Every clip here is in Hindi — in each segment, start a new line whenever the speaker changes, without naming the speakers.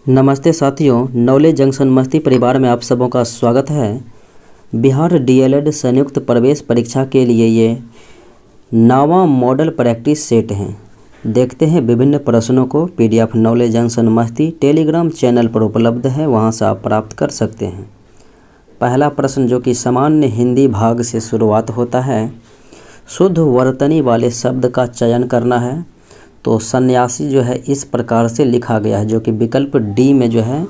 नमस्ते साथियों, नॉलेज जंक्शन मस्ती परिवार में आप सबों का स्वागत है। बिहार डीएलएड संयुक्त प्रवेश परीक्षा के लिए ये 9वां मॉडल प्रैक्टिस सेट हैं। देखते हैं विभिन्न प्रश्नों को। पीडीएफ नॉलेज जंक्शन मस्ती टेलीग्राम चैनल पर उपलब्ध है, वहां से आप प्राप्त कर सकते हैं। पहला प्रश्न जो कि सामान्य हिंदी भाग से शुरुआत होता है, शुद्ध वर्तनी वाले शब्द का चयन करना है। तो सन्यासी जो है इस प्रकार से लिखा गया है, जो कि विकल्प डी में जो है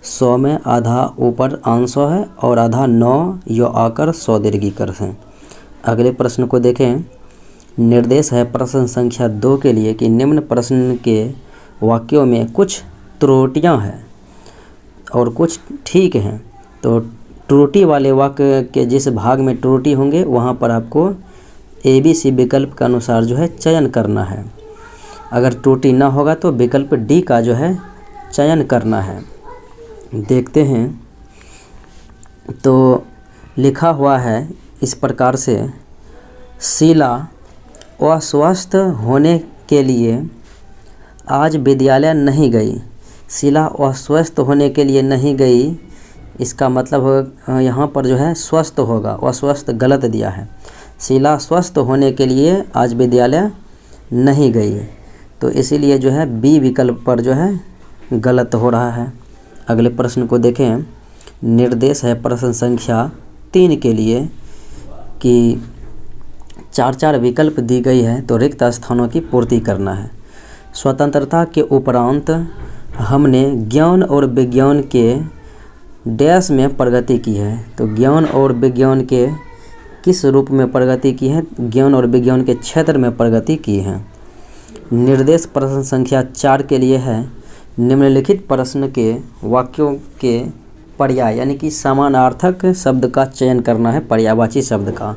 100 में आधा ऊपर आंसो है और आधा 9 यो आकर 100 दीर्घीकर है। अगले प्रश्न को देखें। निर्देश है प्रश्न संख्या 2 के लिए कि निम्न प्रश्न के वाक्यों में कुछ त्रुटियां हैं और कुछ ठीक हैं। तो त्रुटि वाले वाक्य के जिस भाग में त्रुटि होंगे वहां पर आपको ABC विकल्प के अनुसार जो है चयन करना है। अगर त्रुटि ना होगा तो विकल्प डी का जो है चयन करना है। देखते हैं। तो लिखा हुआ है इस प्रकार से, शीला अस्वस्थ होने के लिए आज विद्यालय नहीं गई। शीला अस्वस्थ होने के लिए नहीं गई, इसका मतलब यहाँ पर जो है स्वस्थ होगा, अस्वस्थ गलत दिया है। शीला स्वस्थ होने के लिए आज विद्यालय नहीं गई, तो इसीलिए जो है बी विकल्प पर जो है गलत हो रहा है। अगले प्रश्न को देखें। निर्देश है प्रश्न संख्या 3 के लिए कि 4 विकल्प दी गई है, तो रिक्त स्थानों की पूर्ति करना है। स्वतंत्रता के उपरांत हमने ज्ञान और विज्ञान के डैश में प्रगति की है। तो ज्ञान और विज्ञान के किस रूप में प्रगति की है? ज्ञान और विज्ञान के क्षेत्र में प्रगति की है। निर्देश प्रश्न संख्या 4 के लिए है, निम्नलिखित प्रश्न के वाक्यों के पर्याय यानी कि समानार्थक शब्द का चयन करना है। पर्यायवाची शब्द का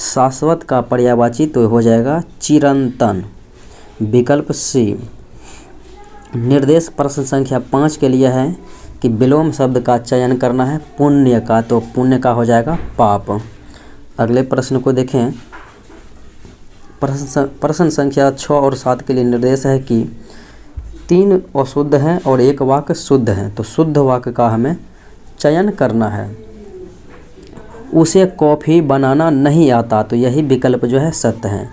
शाश्वत का पर्यायवाची तो हो जाएगा चिरंतन, विकल्प सी। निर्देश प्रश्न संख्या 5 के लिए है कि विलोम शब्द का चयन करना है पुण्य का, तो पुण्य का हो जाएगा पाप। अगले प्रश्न को देखें। प्रश्न संख्या 6 और 7 के लिए निर्देश है कि 3 अशुद्ध हैं और 1 वाक्य शुद्ध है। तो शुद्ध वाक्य का हमें चयन करना है। उसे कॉफ़ी बनाना नहीं आता, तो यही विकल्प जो है सत्य है।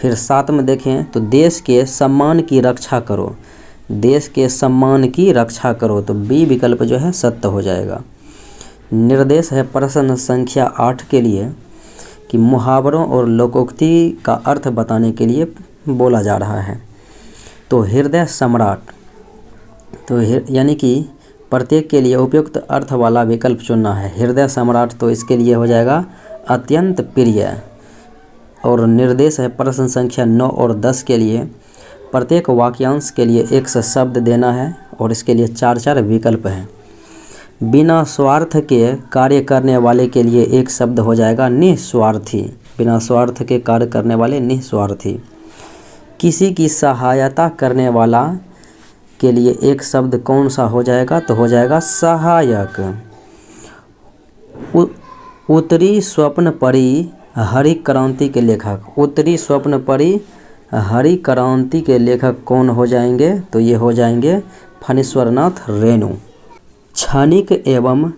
फिर 7 में देखें तो देश के सम्मान की रक्षा करो, देश के सम्मान की रक्षा करो, तो बी विकल्प जो है सत्य हो जाएगा। निर्देश है प्रश्न संख्या 8 के लिए कि मुहावरों और लोकोक्ति का अर्थ बताने के लिए बोला जा रहा है। तो हृदय सम्राट, तो यानी कि प्रत्येक के लिए उपयुक्त अर्थ वाला विकल्प चुनना है। हृदय सम्राट, तो इसके लिए हो जाएगा अत्यंत प्रिय। और निर्देश है प्रश्न संख्या 9 और 10 के लिए प्रत्येक वाक्यांश के लिए एक से शब्द देना है और इसके लिए 4 विकल्प हैं। बिना स्वार्थ के कार्य करने वाले के लिए एक शब्द हो जाएगा निस्वार्थी, बिना स्वार्थ के कार्य करने वाले निस्वार्थी। किसी की सहायता करने वाला के लिए एक शब्द कौन सा हो जाएगा? तो हो जाएगा सहायक। उत्तरी स्वप्न परी हरि क्रांति के लेखक, उत्तरी स्वप्न परी हरि क्रांति के लेखक कौन हो जाएंगे? तो ये हो जाएंगे फणीश्वरनाथ रेणु। क्षणिक एवं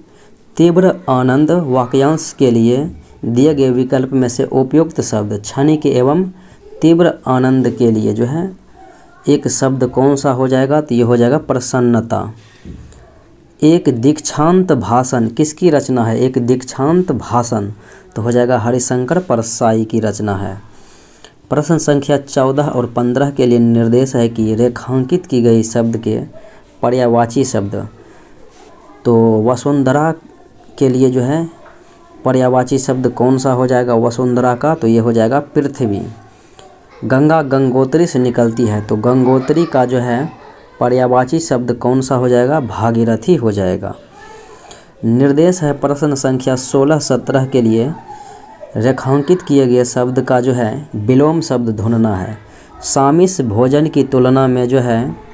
तीव्र आनंद वाक्यांश के लिए दिए गए विकल्प में से उपयुक्त शब्द क्षणिक एवं तीव्र आनंद के लिए जो है एक शब्द कौन सा हो जाएगा? तो ये हो जाएगा प्रसन्नता। एक दीक्षांत भाषण किसकी रचना है? एक दीक्षांत भाषण, तो हो जाएगा हरिशंकर परसाई की रचना है। प्रश्न संख्या 14 और 15 के लिए निर्देश है कि रेखांकित की गई शब्द के पर्यायवाची शब्द। तो वसुंधरा के लिए जो है पर्यायवाची शब्द कौन सा हो जाएगा वसुंधरा का? तो ये हो जाएगा पृथ्वी। गंगा गंगोत्री से निकलती है, तो गंगोत्री का जो है पर्यायवाची शब्द कौन सा हो जाएगा? भागीरथी हो जाएगा। निर्देश है प्रश्न संख्या 16-17 के लिए रेखांकित किए गए शब्द का जो है विलोम शब्द ढूंढना है। सामिष भोजन की तुलना में जो है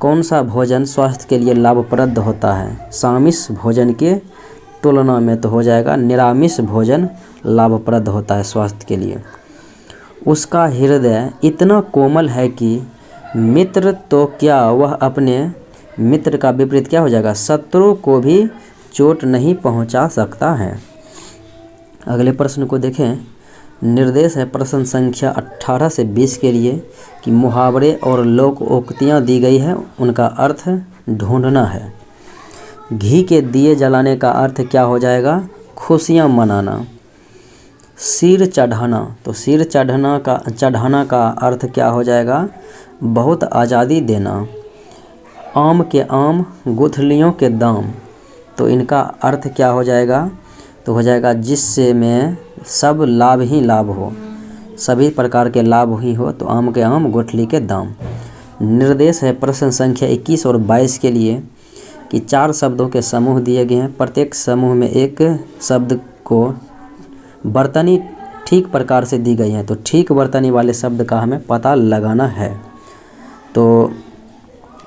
कौन सा भोजन स्वास्थ्य के लिए लाभप्रद होता है? सामिष भोजन के तुलना में तो हो जाएगा निरामिष भोजन लाभप्रद होता है स्वास्थ्य के लिए। उसका हृदय इतना कोमल है कि मित्र तो क्या वह अपने मित्र का विपरीत क्या हो जाएगा, शत्रु को भी चोट नहीं पहुंचा सकता है। अगले प्रश्न को देखें। निर्देश है प्रश्न संख्या 18 से 20 के लिए कि मुहावरे और लोकोक्तियाँ दी गई है, उनका अर्थ ढूंढना है। घी के दिए जलाने का अर्थ क्या हो जाएगा, खुशियाँ मनाना। सिर चढ़ाना, तो सिर चढ़ाना का अर्थ क्या हो जाएगा, बहुत आज़ादी देना। आम के आम गुठलियों के दाम, तो इनका अर्थ क्या हो जाएगा, तो हो जाएगा जिससे में सब लाभ ही लाभ हो, सभी प्रकार के लाभ ही हो, तो आम के आम गुठली के दाम। निर्देश है प्रश्न संख्या 21 और 22 के लिए कि 4 शब्दों के समूह दिए गए हैं, प्रत्येक समूह में एक शब्द को वर्तनी ठीक प्रकार से दी गई है, तो ठीक वर्तनी वाले शब्द का हमें पता लगाना है। तो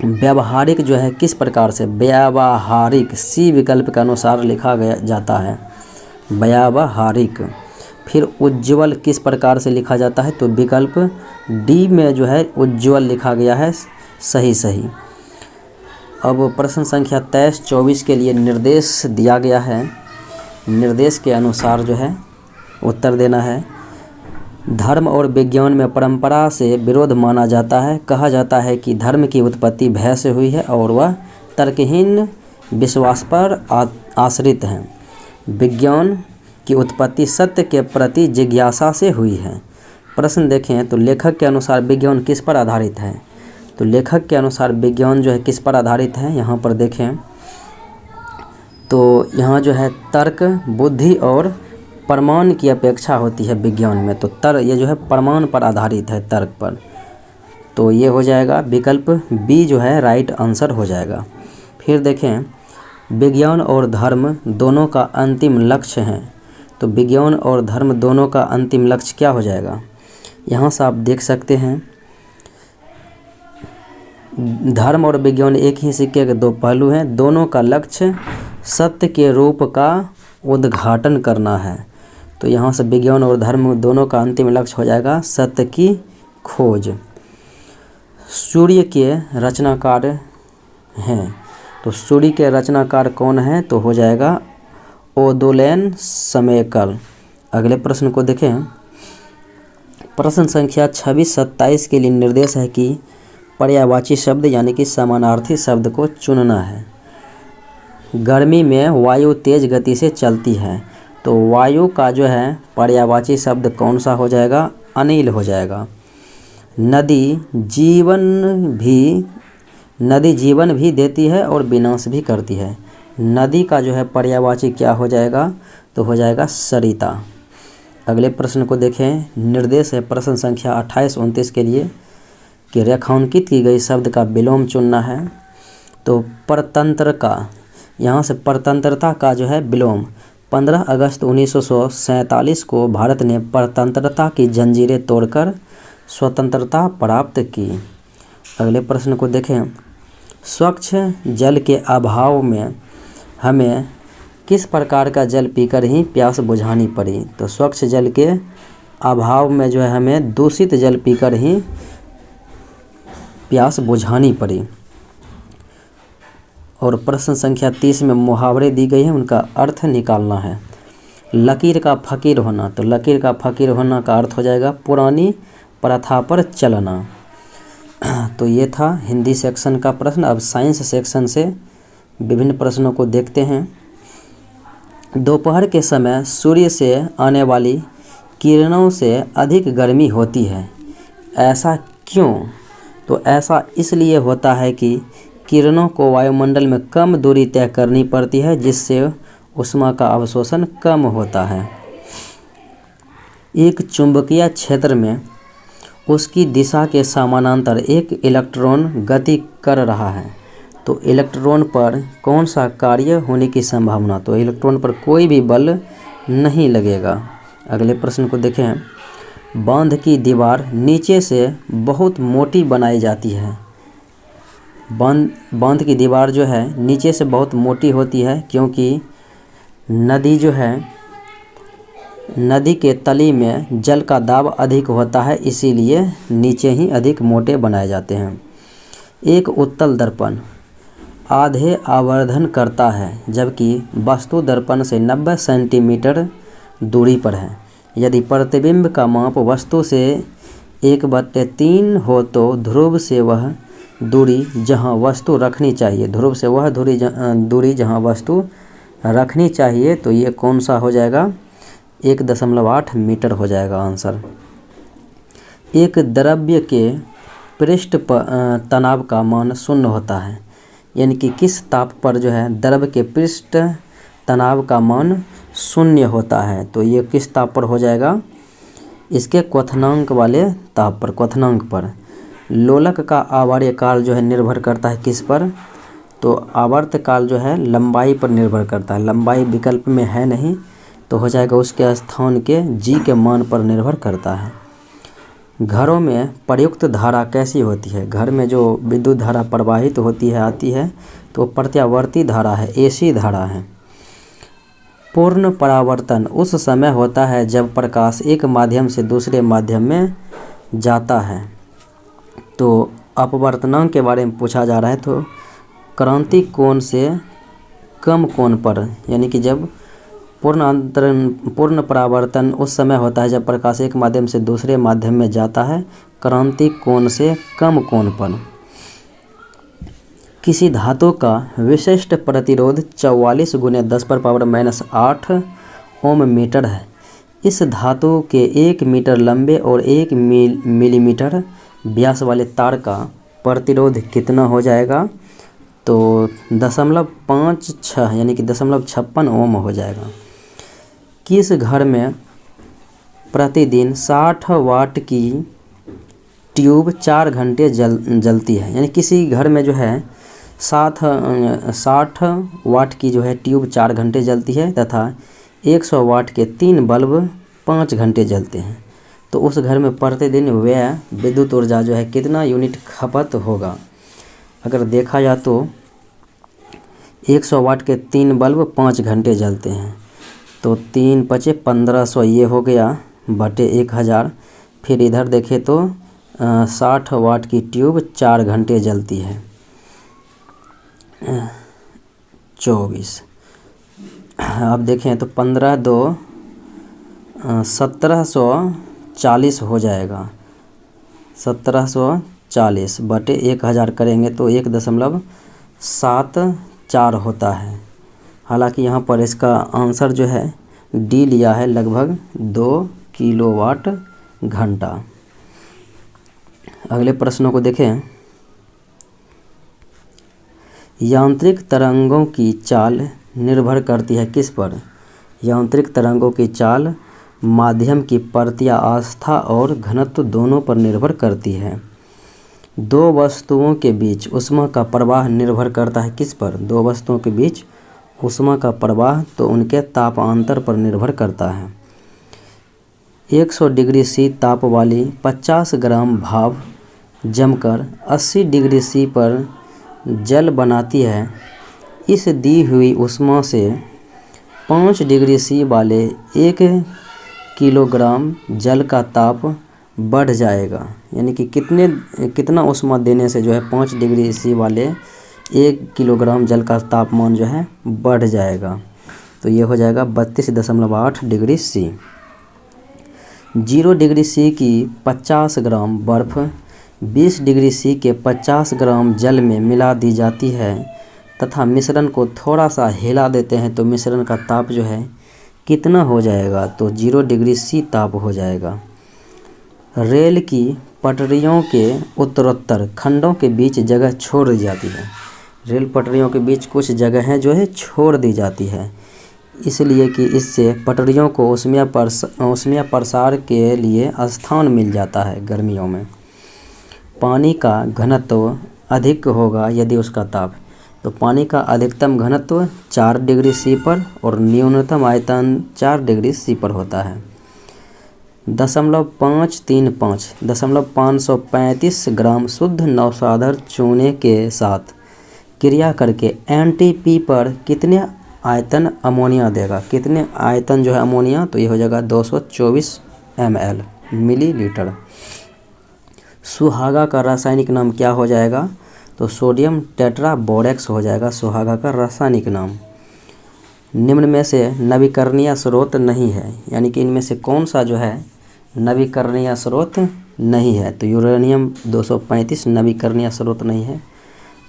व्यावहारिक जो है किस प्रकार से, व्यावहारिक सी विकल्प के अनुसार लिखा गया जाता है, व्यावहारिक। फिर उज्ज्वल किस प्रकार से लिखा जाता है, तो विकल्प डी में जो है उज्ज्वल लिखा गया है, सही। अब प्रश्न संख्या 23-24 के लिए निर्देश दिया गया है, निर्देश के अनुसार जो है उत्तर देना है। धर्म और विज्ञान में परंपरा से विरोध माना जाता है। कहा जाता है कि धर्म की उत्पत्ति भय से हुई है और वह तर्कहीन विश्वास पर आश्रित है। विज्ञान की उत्पत्ति सत्य के प्रति जिज्ञासा से हुई है। प्रश्न देखें तो लेखक के अनुसार विज्ञान किस पर आधारित है, तो लेखक के अनुसार विज्ञान जो है किस पर आधारित है, यहाँ पर देखें तो यहाँ जो है तर्क, बुद्धि और प्रमाण की अपेक्षा होती है विज्ञान में, तो ये जो है प्रमाण पर आधारित है, तर्क पर, तो ये हो जाएगा विकल्प बी जो है राइट आंसर हो जाएगा। फिर देखें विज्ञान और धर्म दोनों का अंतिम लक्ष्य है, तो विज्ञान और धर्म दोनों का अंतिम लक्ष्य क्या हो जाएगा, यहाँ से आप देख सकते हैं धर्म और विज्ञान एक ही सिक्के के दो पहलू हैं, दोनों का लक्ष्य सत्य के रूप का उद्घाटन करना है, तो यहाँ से विज्ञान और धर्म दोनों का अंतिम लक्ष्य हो जाएगा सत्य की खोज। सूर्य के रचनाकार हैं, तो सूर्य के रचनाकार कौन है, तो हो जाएगा ओदोलेन समेकल। अगले प्रश्न को देखें। प्रश्न संख्या 26-27 के लिए निर्देश है कि पर्यायवाची शब्द यानी कि समानार्थी शब्द को चुनना है। गर्मी में वायु तेज गति से चलती है, तो वायु का जो है पर्यायवाची शब्द कौन सा हो जाएगा, अनिल हो जाएगा। नदी जीवन भी देती है और विनाश भी करती है, नदी का जो है पर्यायवाची क्या हो जाएगा, तो हो जाएगा सरिता। अगले प्रश्न को देखें। निर्देश है प्रश्न संख्या 28-29 के लिए कि रेखांकित की गई शब्द का विलोम चुनना है, तो परतंत्र का, यहाँ से परतंत्रता का जो है विलोम 15 अगस्त 1947 को भारत ने परतंत्रता की जंजीरें तोड़कर स्वतंत्रता प्राप्त की। अगले प्रश्न को देखें। स्वच्छ जल के अभाव में हमें किस प्रकार का जल पीकर ही प्यास बुझानी पड़ी, तो स्वच्छ जल के अभाव में जो है हमें दूषित जल पीकर ही प्यास बुझानी पड़ी। और प्रश्न संख्या 30 में मुहावरे दी गई है, उनका अर्थ निकालना है। लकीर का फकीर होना, तो लकीर का फकीर होना का अर्थ हो जाएगा पुरानी प्रथा पर चलना। तो ये था हिंदी सेक्शन का प्रश्न। अब साइंस सेक्शन से विभिन्न प्रश्नों को देखते हैं। दोपहर के समय सूर्य से आने वाली किरणों से अधिक गर्मी होती है, ऐसा क्यों, तो ऐसा इसलिए होता है कि किरणों को वायुमंडल में कम दूरी तय करनी पड़ती है, जिससे ऊष्मा का अवशोषण कम होता है। एक चुंबकीय क्षेत्र में उसकी दिशा के समानांतर एक इलेक्ट्रॉन गति कर रहा है, तो इलेक्ट्रॉन पर कौन सा कार्य होने की संभावना, तो इलेक्ट्रॉन पर कोई भी बल नहीं लगेगा। अगले प्रश्न को देखें। बांध की दीवार नीचे से बहुत मोटी बनाई जाती है, बांध की दीवार जो है नीचे से बहुत मोटी होती है क्योंकि नदी जो है, नदी के तली में जल का दाब अधिक होता है, इसीलिए नीचे ही अधिक मोटे बनाए जाते हैं। एक उत्तल दर्पण आधे आवर्धन करता है, जबकि वस्तु दर्पण से 90 सेंटीमीटर दूरी पर है। यदि प्रतिबिंब का माप वस्तु से 1/3 हो तो ध्रुव से वह दूरी जहां वस्तु रखनी चाहिए, ध्रुव से वह दूरी जहां वस्तु रखनी चाहिए, तो ये कौन सा हो जाएगा? 1.8 मीटर हो जाएगा आंसर। एक द्रव्य के पृष्ठ तनाव का मान 0 होता है, यानी कि किस ताप पर जो है द्रव्य के पृष्ठ तनाव का मान 0 होता है, तो ये किस ताप पर हो जाएगा? इसके क्वथनांक वाले ताप पर, क्वथनांक पर। लोलक का आवर्त काल जो है निर्भर करता है किस पर? तो आवर्त काल जो है लंबाई पर निर्भर करता है। लंबाई विकल्प में है नहीं, तो हो जाएगा उसके स्थान के जी के मान पर निर्भर करता है। घरों में प्रयुक्त धारा कैसी होती है? घर में जो विद्युत धारा प्रवाहित होती है, आती है, तो प्रत्यावर्ती धारा है, एसी धारा है। पूर्ण परावर्तन उस समय होता है जब प्रकाश एक माध्यम से दूसरे माध्यम में जाता है। तो अपवर्तनांक के बारे में पूछा जा रहा है, तो क्रांति कोण से कम कोण पर, यानी कि जब पूर्ण परावर्तन उस समय होता है जब प्रकाश एक माध्यम से दूसरे माध्यम में जाता है, क्रांति कोण से कम कोण पर। किसी धातु का विशिष्ट प्रतिरोध 44 × 10⁻⁻8 ओम मीटर है। इस धातु के 1 मीटर लंबे और 1 मिलीमीटर व्यास वाले तार का प्रतिरोध कितना हो जाएगा? तो 0.56 यानी कि 0.56 ओम हो जाएगा। किस घर में प्रतिदिन 60 वाट की ट्यूब 4 घंटे जलती है? यानी किसी घर में जो है 60 वाट की जो है ट्यूब 4 घंटे जलती है तथा 100 वाट के 3 बल्ब 5 घंटे जलते हैं, तो उस घर में प्रतिदिन व्यय विद्युत ऊर्जा जो है कितना यूनिट खपत होगा? अगर देखा जाए तो 100 वाट के 3 बल्ब 5 घंटे जलते हैं, तो 3 × 5 = 1500 ये हो गया बटे 1000। फिर इधर देखें तो 60 वाट की ट्यूब 4 घंटे जलती है, 24। अब देखें तो 15 × 2 = 1740 हो जाएगा। 1740 बटे 1000 करेंगे तो 1.74 होता है। हालांकि यहाँ पर इसका आंसर जो है डी लिया है, लगभग 2 किलोवाट घंटा। अगले प्रश्नों को देखें। यांत्रिक तरंगों की चाल निर्भर करती है किस पर? यांत्रिक तरंगों की चाल माध्यम की प्रत्यास्था और घनत्व दोनों पर निर्भर करती है। दो वस्तुओं के बीच ऊष्मा का प्रवाह निर्भर करता है किस पर? दो वस्तुओं के बीच ऊष्मा का प्रवाह तो उनके तापांतर पर निर्भर करता है। 100 डिग्री सी ताप वाली 50 ग्राम भाप जमकर 80 डिग्री सी पर जल बनाती है। इस दी हुई ऊष्मा से 5 डिग्री सी वाले 1 किलोग्राम जल का ताप बढ़ जाएगा। यानी कि कितना ऊष्मा देने से जो है 5 डिग्री सी वाले 1 किलोग्राम जल का तापमान जो है बढ़ जाएगा। तो ये हो जाएगा 32.8 डिग्री सी। 0 डिग्री सी की 50 ग्राम बर्फ़ 20 डिग्री सी के 50 ग्राम जल में मिला दी जाती है तथा मिश्रण को थोड़ा सा हिला देते हैं, तो मिश्रण का ताप जो है कितना हो जाएगा? तो 0 डिग्री सी ताप हो जाएगा। रेल की पटरियों के उत्तरोत्तर खंडों के बीच जगह छोड़ दी जाती है। रेल पटरियों के बीच कुछ जगहें जो है छोड़ दी जाती है, इसलिए कि इससे पटरियों को ऊष्मीय प्रसार के लिए स्थान मिल जाता है गर्मियों में। पानी का घनत्व अधिक होगा यदि उसका ताप, तो पानी का अधिकतम घनत्व 4 डिग्री सी पर और न्यूनतम आयतन 4 डिग्री सी पर होता है। 535 ग्राम शुद्ध नौशाधर चूने के साथ क्रिया करके NTP पर कितने आयतन अमोनिया देगा? कितने आयतन जो है अमोनिया? तो ये हो जाएगा 224 ml मिलीलीटर। सुहागा का रासायनिक नाम क्या हो जाएगा? तो सोडियम टेट्राबोरैक्स हो जाएगा सुहागा का रासायनिक नाम। निम्न में से नवीकरणीय स्रोत नहीं है, यानी कि इनमें से कौन सा जो है नवीकरणीय स्रोत नहीं है, तो यूरेनियम 235 नवीकरणीय स्रोत नहीं है।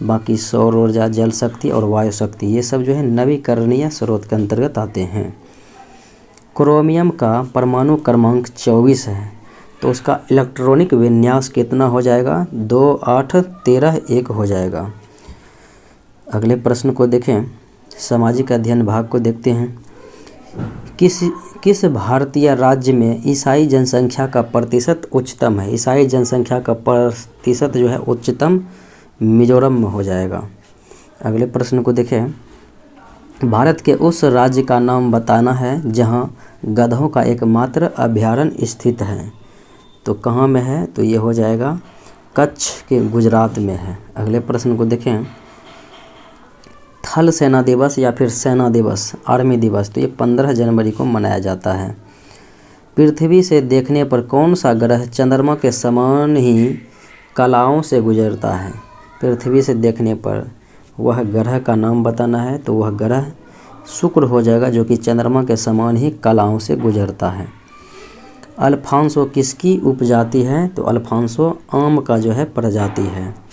बाकी सौर ऊर्जा, जल शक्ति और वायु शक्ति ये सब जो है नवीकरणीय स्रोत के अंतर्गत आते हैं। क्रोमियम का परमाणु क्रमांक 24 है, तो उसका इलेक्ट्रॉनिक विन्यास कितना हो जाएगा? 2 8 13 1 हो जाएगा। अगले प्रश्न को देखें, सामाजिक अध्ययन भाग को देखते हैं। किस भारतीय राज्य में ईसाई जनसंख्या का प्रतिशत उच्चतम है? ईसाई जनसंख्या का प्रतिशत जो है उच्चतम मिजोरम में हो जाएगा। अगले प्रश्न को देखें, भारत के उस राज्य का नाम बताना है जहां गधों का एकमात्र अभयारण्य स्थित है, तो कहाँ में है? तो ये हो जाएगा कच्छ के गुजरात में है। अगले प्रश्न को देखें, थल सेना दिवस या फिर सेना दिवस, आर्मी दिवस, तो ये 15 जनवरी को मनाया जाता है। पृथ्वी से देखने पर कौन सा ग्रह चंद्रमा के समान ही कलाओं से गुजरता है? पृथ्वी से देखने पर वह ग्रह का नाम बताना है, तो वह ग्रह शुक्र हो जाएगा, जो कि चंद्रमा के समान ही कलाओं से गुजरता है। अल्फांसो किसकी उपजाति है? तो अल्फांसो आम का जो है प्रजाति है।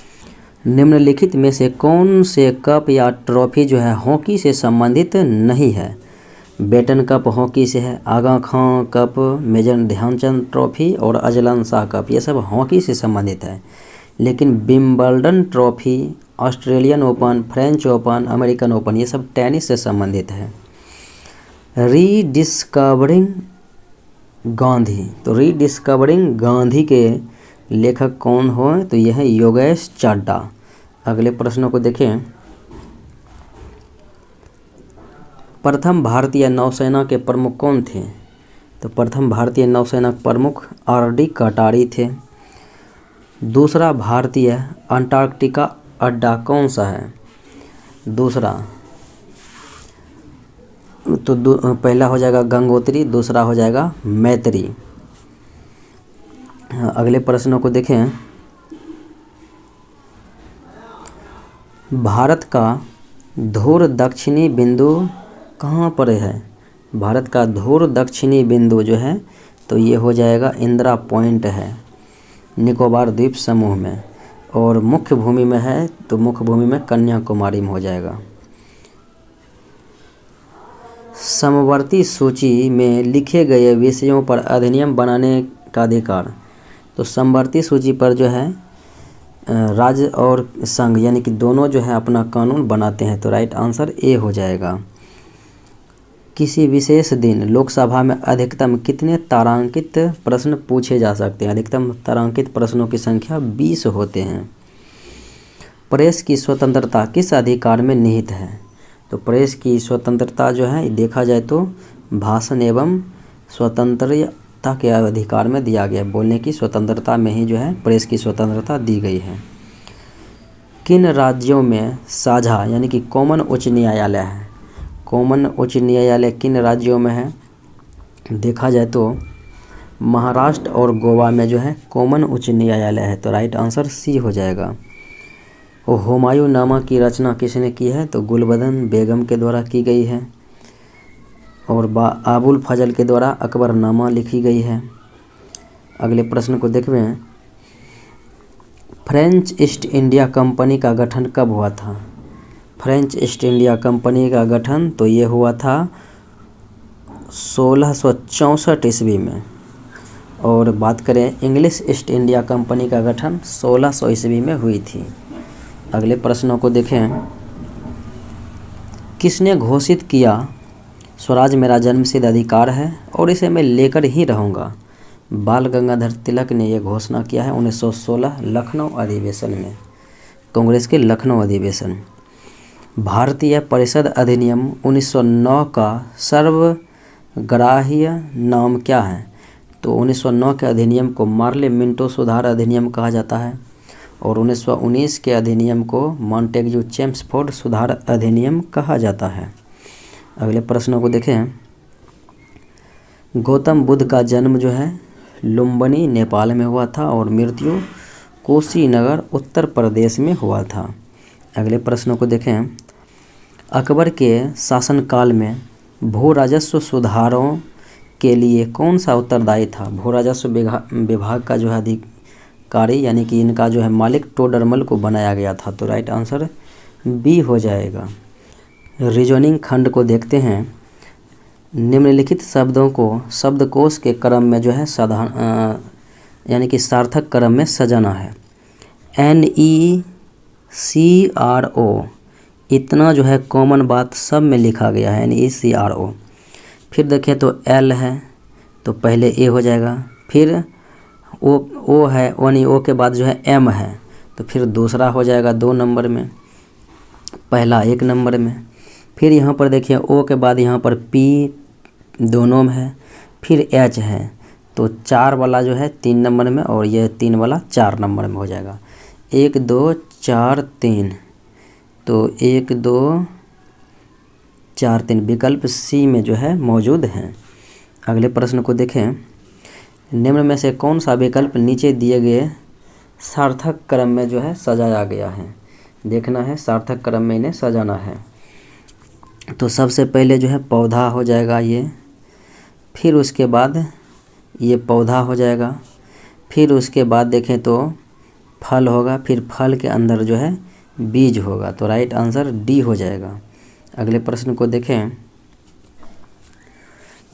निम्नलिखित में से कौन से कप या ट्रॉफी जो है हॉकी से संबंधित नहीं है? बेटन कप हॉकी से है, आगा खां कप, मेजर ध्यानचंद ट्रॉफी और अजलन शाह कप, ये सब हॉकी से संबंधित है। लेकिन Wimbledon trophy, Australian open, French open, American open, ये सब टेनिस से संबंधित है। रीडिस्कवरिंग गांधी, तो रीडिस्कवरिंग गांधी के लेखक कौन हो? तो यह है योगेश चाड्डा। अगले प्रश्नों को देखें, प्रथम भारतीय नौसेना के प्रमुख कौन थे? तो प्रथम भारतीय नौसेना प्रमुख RD कटारी थे। दूसरा भारतीय अंटार्कटिका अड्डा कौन सा है? दूसरा तो पहला हो जाएगा गंगोत्री, दूसरा हो जाएगा मैत्री। अगले प्रश्नों को देखें, भारत का ध्रुव दक्षिणी बिंदु कहाँ पर है? भारत का ध्रुव दक्षिणी बिंदु जो है तो ये हो जाएगा इंदिरा पॉइंट है, निकोबार द्वीप समूह में। और मुख्य भूमि में है तो मुख्य भूमि में कन्याकुमारी में हो जाएगा। समवर्ती सूची में लिखे गए विषयों पर अधिनियम बनाने का अधिकार, तो समवर्ती सूची पर जो है राज्य और संघ यानी कि दोनों जो है अपना कानून बनाते हैं, तो राइट आंसर ए हो जाएगा। किसी विशेष दिन लोकसभा में अधिकतम कितने तारांकित प्रश्न पूछे जा सकते हैं? अधिकतम तारांकित प्रश्नों की संख्या 20 होते हैं। प्रेस की स्वतंत्रता किस अधिकार में निहित है? तो प्रेस की स्वतंत्रता जो है देखा जाए तो भाषण एवं स्वतंत्रता के अधिकार में दिया गया, बोलने की स्वतंत्रता में ही जो है प्रेस की स्वतंत्रता दी गई है। किन राज्यों में साझा यानी कि कॉमन उच्च न्यायालय है? कॉमन उच्च न्यायालय किन राज्यों में है? देखा जाए तो महाराष्ट्र और गोवा में जो है कॉमन उच्च न्यायालय है, तो राइट आंसर सी हो जाएगा। और हुमायूंनामा की रचना किसने की है? तो गुलबदन बेगम के द्वारा की गई है। और आबुल फजल के द्वारा अकबरनामा लिखी गई है। अगले प्रश्न को देखवें, फ्रेंच ईस्ट इंडिया कंपनी का गठन कब हुआ था? फ्रेंच ईस्ट इंडिया कंपनी का गठन तो ये हुआ था 1664 ईस्वी में। और बात करें इंग्लिश ईस्ट इंडिया कंपनी का गठन 1600 ईस्वी में हुई थी। अगले प्रश्नों को देखें, किसने घोषित किया स्वराज मेरा जन्मसिद्ध अधिकार है और इसे मैं लेकर ही रहूँगा? बाल गंगाधर तिलक ने यह घोषणा किया है 1916 लखनऊ अधिवेशन में, कांग्रेस के लखनऊ अधिवेशन। भारतीय परिषद अधिनियम 1909 का सर्वग्राह्य नाम क्या है? तो 1909 के अधिनियम को मार्ले मिंटो सुधार अधिनियम कहा जाता है और 1919 के अधिनियम को मॉन्टेग्यू चेम्सफोर्ड सुधार अधिनियम कहा जाता है। अगले प्रश्नों को देखें, गौतम बुद्ध का जन्म जो है लुम्बिनी नेपाल में हुआ था और मृत्यु कुशीनगर उत्तर प्रदेश में हुआ था। अगले प्रश्नों को देखें। अकबर के शासनकाल में भू राजस्व सुधारों के लिए कौन सा उत्तरदायी था? भू राजस्व विभाग का जो है अधिकारी यानी कि इनका जो है मालिक टोडरमल को बनाया गया था। तो राइट आंसर बी हो जाएगा। रीजनिंग खंड को देखते हैं। निम्नलिखित शब्दों को शब्दकोश के क्रम में जो है यानी कि सार्थक क्रम में सजाना है। NECRO इतना जो है कॉमन बात सब में लिखा गया है, NECRO। फिर देखें तो L है तो पहले A हो जाएगा, फिर O है, O के बाद जो है M है तो फिर दूसरा हो जाएगा 2 नंबर में, पहला 1 नंबर में। फिर यहाँ पर देखिए O के बाद यहाँ पर P दोनों में है, फिर H है तो 4 वाला जो है 3 नंबर में और ये 3 वाला 4 नंबर में हो जाएगा। 1 2 4 3 तो 1 2 4 3 विकल्प सी में जो है मौजूद हैं। अगले प्रश्न को देखें। निम्न में से कौन सा विकल्प नीचे दिए गए सार्थक क्रम में जो है सजाया गया है? देखना है सार्थक क्रम में इन्हें सजाना है। तो सबसे पहले जो है पौधा हो जाएगा ये, फिर उसके बाद ये पौधा हो जाएगा, फिर उसके बाद देखें तो फल होगा, फिर फल के अंदर जो है बीज होगा। तो राइट आंसर डी हो जाएगा। अगले प्रश्न को देखें।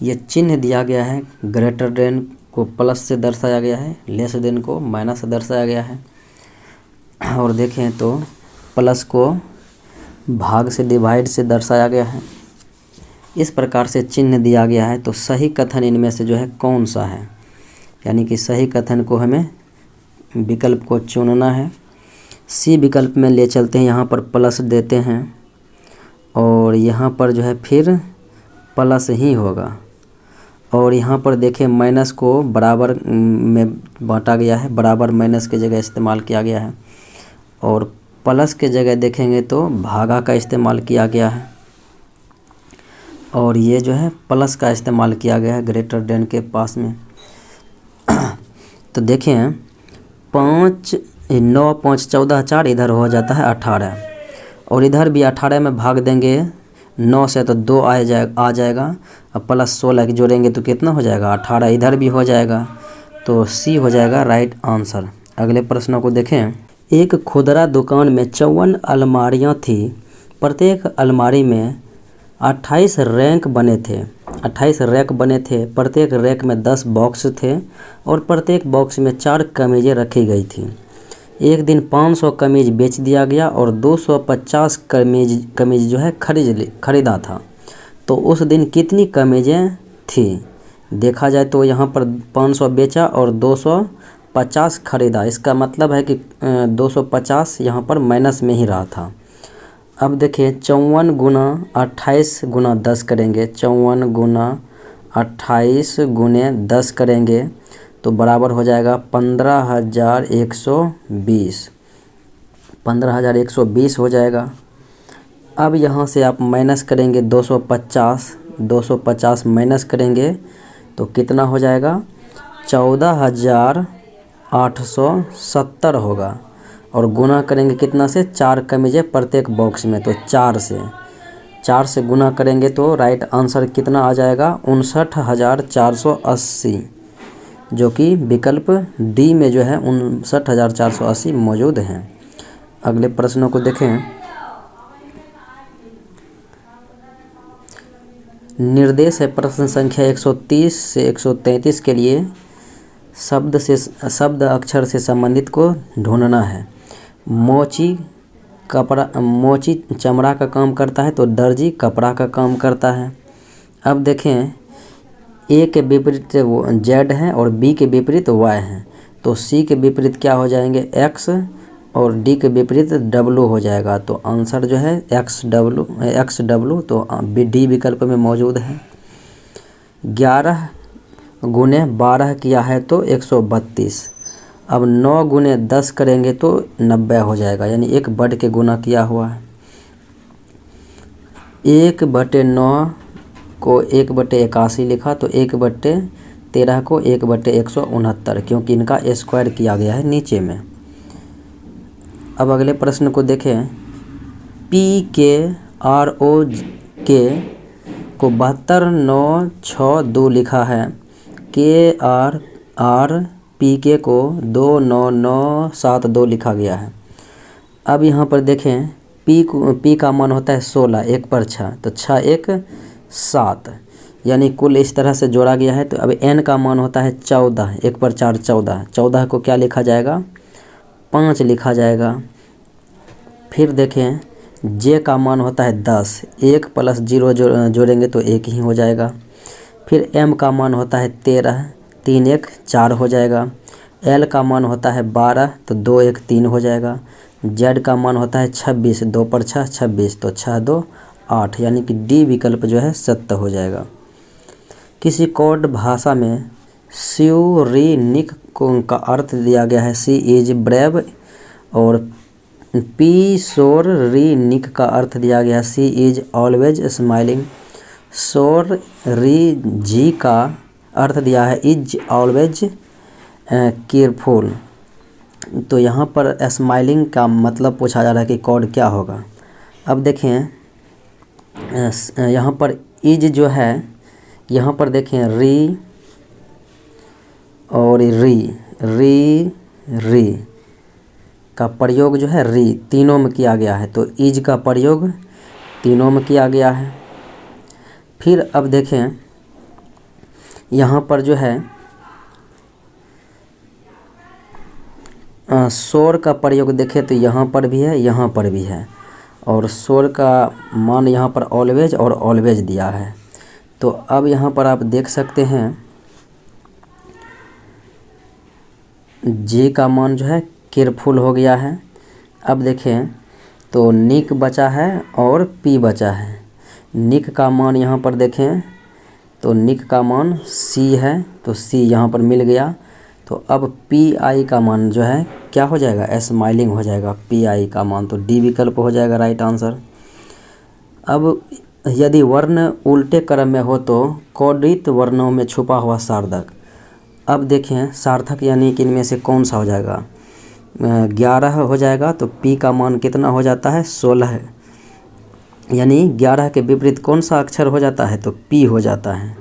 ये चिन्ह दिया गया है, ग्रेटर देन को प्लस से दर्शाया गया है, लेस देन को माइनस से दर्शाया गया है, और देखें तो प्लस को भाग से डिवाइड से दर्शाया गया है। इस प्रकार से चिन्ह दिया गया है तो सही कथन इनमें से जो है कौन सा है? यानी कि सही कथन को हमें विकल्प को चुनना है। सी विकल्प में ले चलते हैं, यहाँ पर प्लस देते हैं और यहाँ पर जो है फिर प्लस ही होगा, और यहाँ पर देखें माइनस को बराबर में बांटा गया है, बराबर माइनस की जगह इस्तेमाल किया गया है, और प्लस के जगह देखेंगे तो भागा का इस्तेमाल किया गया है, और ये जो है प्लस का इस्तेमाल किया गया है ग्रेटर देन के पास में। तो देखें 5 9 5 14 4 इधर हो जाता है 18, और इधर भी 18 में भाग देंगे 9 से तो 2 आ जाएगा, अब प्लस 16 जोड़ेंगे तो कितना हो जाएगा 18, इधर भी हो जाएगा, तो सी हो जाएगा राइट आंसर। अगले प्रश्नों को देखें। एक खुदरा दुकान में 54 अलमारियां थी, प्रत्येक अलमारी में 28 रैक बने थे, 28 रैक बने थे, प्रत्येक रैक में 10 बॉक्स थे और प्रत्येक बॉक्स में 4 कमीजें रखी गई थी। एक दिन 500 कमीज बेच दिया गया और 250 कमीज जो है खरीदा था, तो उस दिन कितनी कमीजें थी? देखा जाए तो यहाँ पर 500 बेचा और 250 खरीदा, इसका मतलब है कि 250 यहाँ पर माइनस में ही रहा था। अब देखिए 54 गुना 28 गुना 10 करेंगे, 54 गुना 28 गुने 10 करेंगे तो बराबर हो जाएगा 15,120, 15,120 हो जाएगा। अब यहाँ से आप माइनस करेंगे 250 माइनस करेंगे तो कितना हो जाएगा 14,870 होगा, और गुना करेंगे कितना से 4 कमीजें प्रत्येक बॉक्स में, तो 4 से गुना करेंगे तो राइट आंसर कितना आ जाएगा 59,480, जो कि विकल्प डी में जो है 59,480 मौजूद हैं। अगले प्रश्नों को देखें। निर्देश है प्रश्न संख्या 130 से 133 के लिए शब्द अक्षर से संबंधित को ढूंढना है। मोची चमड़ा का काम करता है तो दर्जी कपड़ा का काम करता है। अब देखें ए के विपरीत जेड है और बी के विपरीत वाई है, तो सी के विपरीत क्या हो जाएंगे एक्स और डी के विपरीत डब्लू हो जाएगा, तो आंसर जो है एक्स डब्लू तो डी विकल्प में मौजूद है। 11 गुने 12 किया है तो 132, अब 9 गुने 10 करेंगे तो 90 हो जाएगा, यानी 1 बढ़ के गुना किया हुआ है। 1/9 को 1/81 लिखा तो 1/13 को 1/169, क्योंकि इनका स्क्वायर किया गया है नीचे में। अब अगले प्रश्न को देखें। PKRO के को 72,962 लिखा है। KRPK को 29972 लिखा गया है। अब यहाँ पर देखें P का मान होता है 16, 1 पर 6, तो 6 1 7, यानी कुल इस तरह से जोड़ा गया है। तो अब N का मान होता है 14, 1 पर 4 14, 14 को क्या लिखा जाएगा, 5 लिखा जाएगा। फिर देखें J का मान होता है 10, 1 प्लस 0 जोड़ेंगे तो 1 ही हो जाएगा। फिर M का मान होता है 13, 3 1 4 हो जाएगा। L का मान होता है 12, तो 2 1 3 हो जाएगा। Z का मान होता है 26, 2 पर 6 26, तो 6 2 8, यानी कि D विकल्प जो है सत्य हो जाएगा। किसी कोड भाषा में स्यूरिनिक का अर्थ दिया गया है सी इज ब्रेव, और पिसोरिनिक का अर्थ दिया गया है सी इज ऑलवेज स्माइलिंग। सोरजी का अर्थ दिया है इज ऑलवेज केयरफुल। तो यहाँ पर स्माइलिंग का मतलब पूछा जा रहा है कि कोड क्या होगा। अब देखें यहाँ पर इज जो है, यहाँ पर देखें री और री का प्रयोग जो है री तीनों में किया गया है, तो इज का प्रयोग तीनों में किया गया है। फिर अब देखें यहाँ पर जो है शोर का प्रयोग देखें तो यहाँ पर भी है, यहाँ पर भी है, और शोर का मान यहाँ पर ऑलवेज और ऑलवेज दिया है। तो अब यहाँ पर आप देख सकते हैं जे का मान जो है केयरफुल हो गया है। अब देखें तो निक बचा है और पी बचा है। निक का मान यहाँ पर देखें तो निक का मान सी है, तो सी यहाँ पर मिल गया। तो अब पी आई का मान जो है क्या हो जाएगा, स्माइलिंग हो जाएगा पी आई का मान, तो डी विकल्प हो जाएगा राइट आंसर। अब यदि वर्ण उल्टे क्रम में हो तो कोडित वर्णों में छुपा हुआ सार्थक। अब देखें सार्थक यानी कि इनमें से कौन सा हो जाएगा, 11 हो जाएगा, तो पी का मान कितना हो जाता है 16, यानी 11 के विपरीत कौन सा अक्षर हो जाता है, तो पी हो जाता है।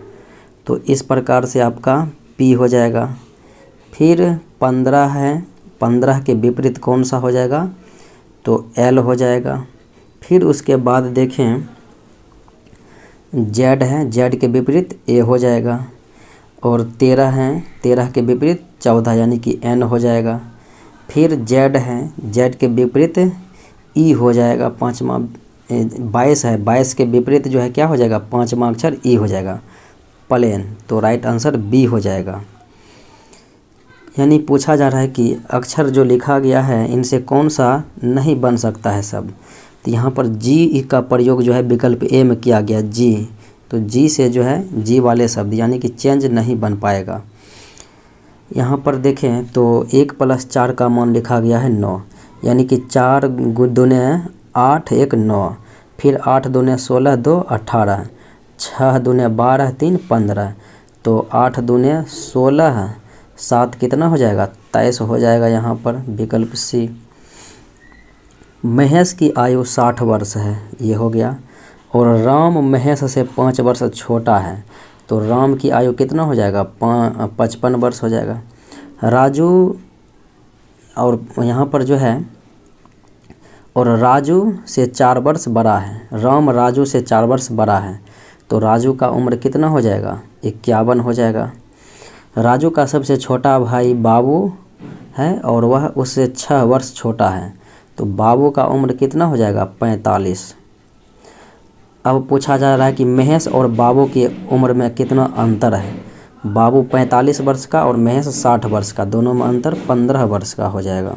तो इस प्रकार से आपका पी हो जाएगा। फिर 15 है, 15 के विपरीत कौन सा हो जाएगा, तो एल हो जाएगा। फिर उसके बाद देखें जेड है, जेड के विपरीत ए हो जाएगा। और 13 है, 13 के विपरीत 14, यानी कि एन हो जाएगा। फिर जेड है, जेड के विपरीत ई हो जाएगा। 5वां 22 है, 22 के विपरीत जो है क्या हो जाएगा, 5वां अक्षर ई हो जाएगा, प्लेन। तो राइट आंसर बी हो जाएगा। यानी पूछा जा रहा है कि अक्षर जो लिखा गया है इनसे कौन सा नहीं बन सकता है सब। तो यहाँ पर जी का प्रयोग जो है विकल्प ए में किया गया, जी। तो जी से जो है जी वाले शब्द यानी कि चेंज नहीं बन पाएगा। यहाँ पर देखें तो 1 + 4 का मान लिखा गया है 9, यानी कि 4 दूने 8 1 9, फिर 8 दूने 16 2 18, 6 दूने 12 3 15, तो 8 दूने 16 7 कितना हो जाएगा, 23 हो जाएगा यहाँ पर विकल्प सी। महेश की आयु 60 वर्ष है, ये हो गया। और राम महेश से 5 वर्ष छोटा है, तो राम की आयु कितना हो जाएगा, 55 वर्ष हो जाएगा। राजू और यहाँ पर जो है और राजू से 4 वर्ष बड़ा है, राम राजू से 4 वर्ष बड़ा है, तो राजू का उम्र कितना हो जाएगा, 51 हो जाएगा। राजू का सबसे छोटा भाई बाबू है और वह उससे 6 वर्ष छोटा है, तो बाबू का उम्र कितना हो जाएगा, 45। अब पूछा जा रहा है कि महेश और बाबू की उम्र में कितना अंतर है। बाबू 45 वर्ष का और महेश 60 वर्ष का, दोनों में अंतर 15 वर्ष का हो जाएगा।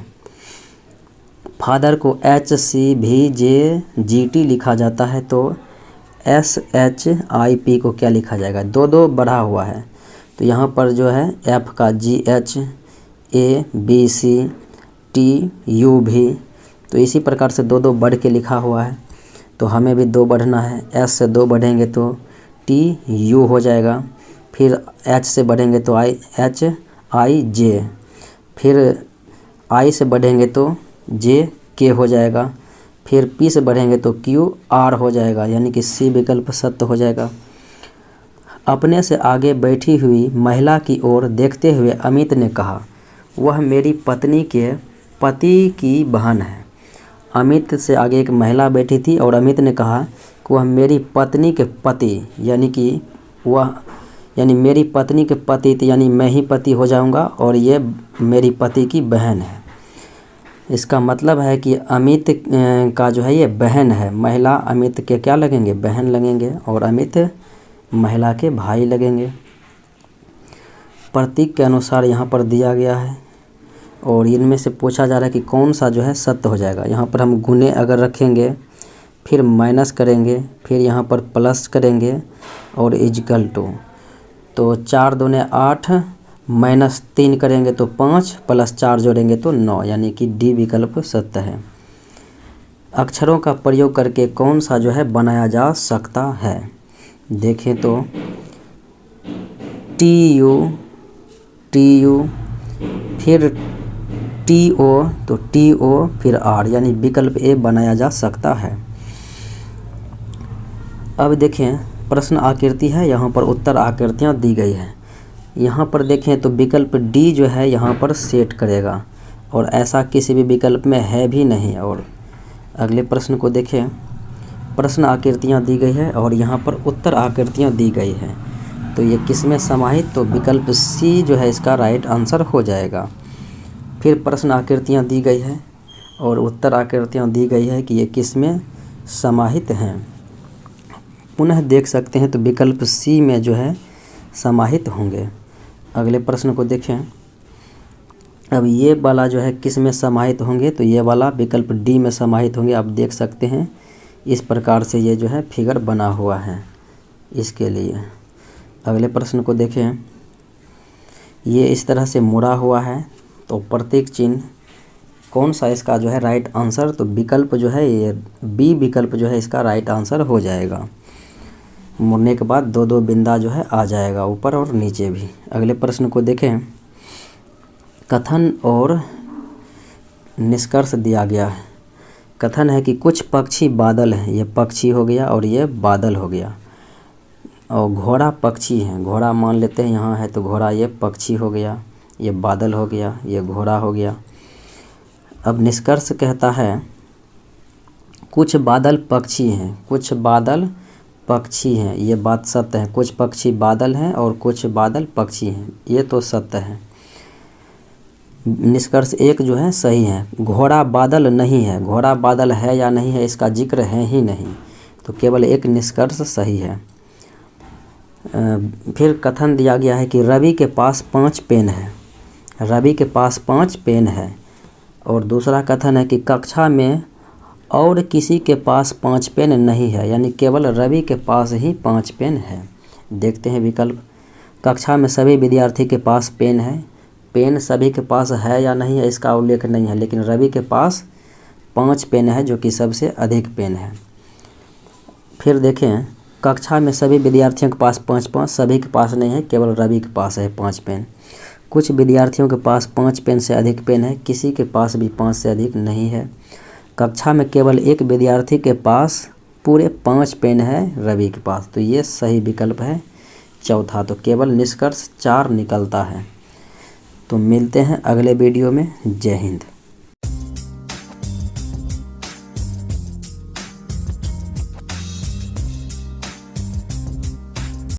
फादर को HCVJGT लिखा जाता है, तो SHIP को क्या लिखा जाएगा, 2 बढ़ा हुआ है, तो यहाँ पर जो है F का GH ABCTUV, तो इसी प्रकार से 2 बढ़ के लिखा हुआ है, तो हमें भी 2 बढ़ना है। S से 2 बढ़ेंगे तो TU हो जाएगा, फिर H से बढ़ेंगे तो HIJ, फिर I से बढ़ेंगे तो JK के हो जाएगा। फिर पी से बढ़ेंगे तो क्यू आर हो जाएगा, यानी कि सी विकल्प सत्य हो जाएगा। अपने से आगे बैठी हुई महिला की ओर देखते हुए अमित ने कहा, वह मेरी पत्नी के पति की बहन है। अमित से आगे एक महिला बैठी थी और अमित ने कहा कि वह मेरी पत्नी के पति, यानी मेरी पत्नी के पति, तो यानी मैं ही पति हो जाऊंगा और ये मेरी पति की बहन है। इसका मतलब है कि अमित का जो है ये बहन है। महिला अमित के क्या लगेंगे? बहन लगेंगे, और अमित महिला के भाई लगेंगे। प्रतीक के अनुसार यहाँ पर दिया गया है और इनमें से पूछा जा रहा है कि कौन सा जो है सत्य हो जाएगा। यहाँ पर हम गुने अगर रखेंगे, फिर माइनस करेंगे, फिर यहाँ पर प्लस करेंगे और इजकल टू, तो 4 दूने 8 माइनस 3 करेंगे तो 5 प्लस 4 जोड़ेंगे तो 9, यानी कि डी विकल्प सत्य है। अक्षरों का प्रयोग करके कौन सा जो है बनाया जा सकता है? देखें तो टी यू फिर टी ओ, तो टी ओ फिर आर, यानी विकल्प ए बनाया जा सकता है। अब देखें प्रश्न आकृति है, यहाँ पर उत्तर आकृतियाँ दी गई है। यहाँ पर देखें तो विकल्प डी जो है यहाँ पर सेट करेगा, और ऐसा किसी भी विकल्प में है भी नहीं। और अगले प्रश्न को देखें, प्रश्न आकृतियाँ दी गई है और यहाँ पर उत्तर आकृतियाँ दी गई है, तो ये किस में समाहित? तो विकल्प सी जो है इसका राइट आंसर हो जाएगा। फिर प्रश्न आकृतियाँ दी गई है और उत्तर आकृतियाँ दी गई है कि ये किस में समाहित हैं। पुनः देख सकते हैं तो विकल्प सी में जो है समाहित होंगे। अगले प्रश्न को देखें, अब ये वाला जो है किस में समाहित होंगे? तो ये वाला विकल्प डी में समाहित होंगे। आप देख सकते हैं इस प्रकार से ये जो है फिगर बना हुआ है इसके लिए। अगले प्रश्न को देखें, ये इस तरह से मुड़ा हुआ है, तो प्रतीक चिन्ह कौन सा इसका जो है राइट आंसर? तो विकल्प जो है ये बी विकल्प जो है इसका राइट आंसर हो जाएगा। मुड़ने के बाद 2-2 बिंदा जो है आ जाएगा ऊपर और नीचे भी। अगले प्रश्न को देखें, कथन और निष्कर्ष दिया गया है। कथन है कि कुछ पक्षी बादल हैं, ये पक्षी हो गया और ये बादल हो गया, और घोड़ा पक्षी है, घोड़ा मान लेते हैं यहाँ है, तो घोड़ा ये पक्षी हो गया, ये बादल हो गया, ये घोड़ा हो गया। अब निष्कर्ष कहता है कुछ बादल पक्षी हैं, कुछ बादल पक्षी हैं, ये बात सत्य है। कुछ पक्षी बादल हैं और कुछ बादल पक्षी हैं, ये तो सत्य है। निष्कर्ष 1 जो है सही है। घोड़ा बादल नहीं है, घोड़ा बादल है या नहीं है इसका जिक्र है ही नहीं, तो केवल एक निष्कर्ष सही है। फिर कथन दिया गया है कि रवि के पास 5 पेन है, रवि के पास 5 पेन है। और दूसरा कथन है कि कक्षा में और किसी के पास 5 पेन नहीं है, यानी केवल रवि के पास ही 5 पेन है। देखते हैं विकल्प, कक्षा में सभी विद्यार्थी के पास पेन है, पेन सभी के पास है या नहीं है इसका उल्लेख नहीं है, लेकिन रवि के पास 5 पेन है जो कि सबसे अधिक पेन है। फिर देखें, कक्षा में सभी विद्यार्थियों के पास 5-5, सभी के पास नहीं है, केवल रवि के पास है 5 पेन। कुछ विद्यार्थियों के पास 5 पेन से अधिक पेन है, किसी के पास भी 5 से अधिक नहीं है। कक्षा में केवल एक विद्यार्थी के पास पूरे 5 पेन है, रवि के पास, तो ये सही विकल्प है चौथा। तो केवल निष्कर्ष 4 निकलता है। तो मिलते हैं अगले वीडियो में। जय हिंद।